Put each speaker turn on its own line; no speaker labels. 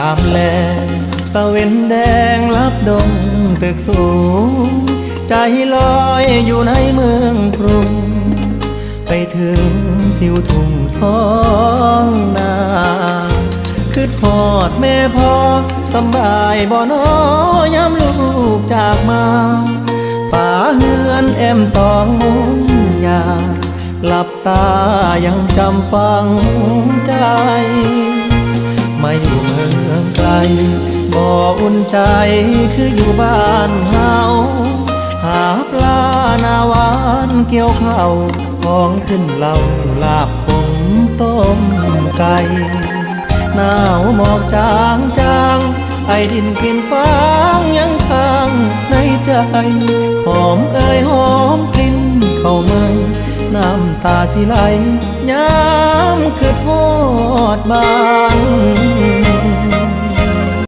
ามแลตะเวนแดงลับดงตึกสูงใจลอยอยู่ในเมืองกรุงไปถึงทิวทุ่งท้องนาคือทอดแม่พ่อสำบายบ่น้อยามลูกจากมาฝาเฮือนแอมตองมุงยาหลับตายังจำฝังใจมาอยู่เมืองไกลบ่อุ่นใจคืออยู่บ้านเฮาหาปลาหน้าหวานเกี่ยวข้าวของขึ้นเหล่าลาบขมต้มไก่หนาวหมอกจางจางไอดินกลิ่นฟางยังค้างในใจหอมเอ่ยหอมกลิ่นเข้ามาน้ำตาสิไหลย้ำคือทอดบ้าน